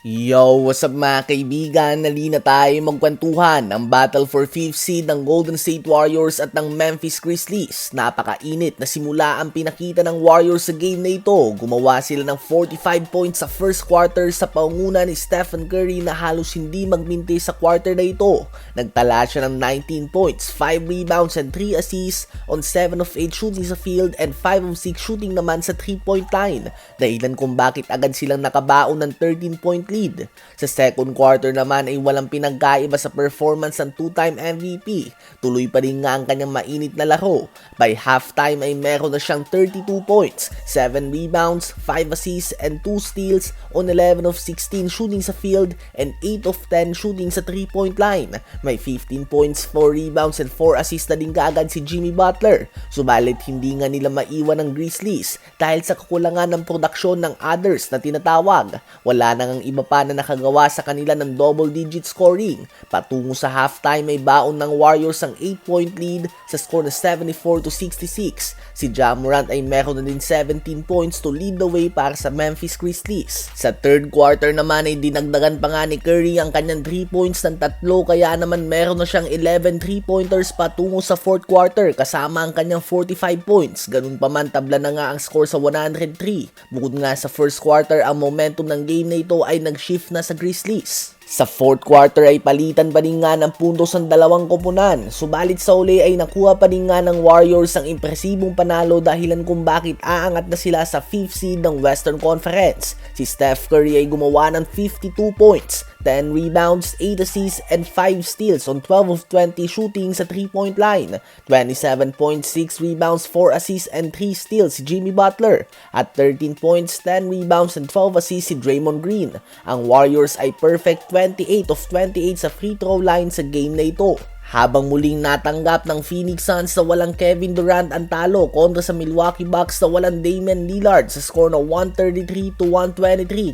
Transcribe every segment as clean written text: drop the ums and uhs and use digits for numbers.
Yo, what's up mga kaibigan? Nali na tayo magkwentuhan ng battle for 5th seed ng Golden State Warriors at ng Memphis Grizzlies. Napakainit na simula ang pinakita ng Warriors sa game na ito. Gumawa sila ng 45 points sa first quarter sa pangunguna ni Stephen Curry na halos hindi magminti sa quarter na ito. Nagtala siya ng 19 points, 5 rebounds and 3 assists on 7 of 8 shooting sa field and 5 of 6 shooting naman sa 3-point line. Dahilan kung bakit agad silang nakabaon ng 13-point lead. Sa second quarter naman ay walang pinagkaiba sa performance ng two-time MVP. Tuloy pa rin nga ang kanyang mainit na laro. By halftime ay meron na siyang 32 points, 7 rebounds, 5 assists and 2 steals on 11 of 16 shooting sa field and 8 of 10 shooting sa 3-point line. May 15 points, 4 rebounds and 4 assists na din kaagad si Jimmy Butler. Subalit hindi nga nila maiwan ng Grizzlies dahil sa kakulangan ng produksyon ng others na tinatawag. Wala nang ang iba pa na nakagawa sa kanila ng double-digit scoring. Patungo sa halftime ay baon ng Warriors ang 8-point lead sa score na 74-66. Si Ja Morant ay meron na din 17 points to lead the way para sa Memphis Grizzlies. Sa third quarter naman ay dinagdagan pa nga ni Curry ang kanyang 3 points ng tatlo kaya naman meron na siyang 11 3-pointers patungo sa fourth quarter kasama ang kanyang 45 points. Ganun pa man tabla na nga ang score sa 103. Bukod nga sa first quarter, ang momentum ng game na ito ay nag-shift na sa Grizzlies. Sa fourth quarter ay palitan pa rin nga ng puntos ang dalawang koponan. Subalit sa uli ay nakuha pa rin nga ng Warriors ang impresibong panalo dahilan kung bakit aangat na sila sa 5th seed ng Western Conference. Si Steph Curry ay gumawa ng 52 points, 10 rebounds, 8 assists and 5 steals on 12 of 20 shooting sa 3-point line. 27 points, 6 rebounds, 4 assists and 3 steals si Jimmy Butler. At 13 points, 10 rebounds and 12 assists si Draymond Green. Ang Warriors ay perfect 28 of 28 sa free throw line sa game na ito. Habang muling natanggap ng Phoenix Suns na walang Kevin Durant ang talo kontra sa Milwaukee Bucks na walang Damian Lillard sa score na 133-123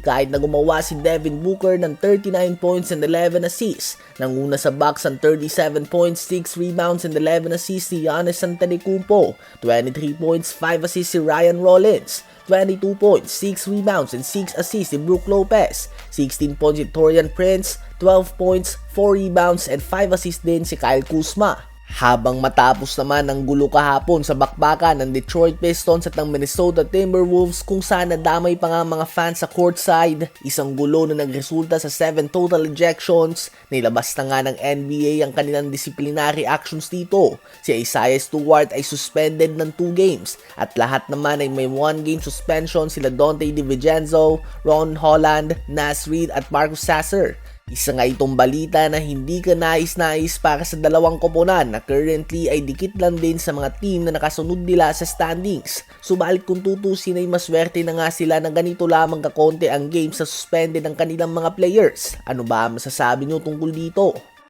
kahit na gumawa si Devin Booker ng 39 points and 11 assists. Nanguna sa Bucks ang 37 points, 6 rebounds and 11 assists si Giannis Antetokounmpo, 23 points, 5 assists si Ryan Rollins, 22 points, 6 rebounds and 6 assists si Brook Lopez, 16 points si Taurean Prince, 12 points, 4 rebounds and 5 assists din si Kyle Kuzma. Habang matapos naman ang gulo kahapon sa bakbakan ng Detroit Pistons at ng Minnesota Timberwolves kung saan nadamay pa nga mga fans sa courtside, isang gulo na nagresulta sa 7 total ejections, nilabas na nga ng NBA ang kanilang disciplinary actions dito. Si Isaiah Stewart ay suspended ng 2 games at lahat naman ay may 1 game suspension sila Donte DiVincenzo, Ron Holland, Naz Reid at Marcus Sasser. Isa nga itong balita na hindi ka nais-nais para sa dalawang koponan na currently ay dikit lang din sa mga team na nakasunod nila sa standings. Subalit kung tutusin ay maswerte na nga sila na ganito lamang kakonti ang game sa suspended ng kanilang mga players. Ano ba masasabi nyo tungkol dito?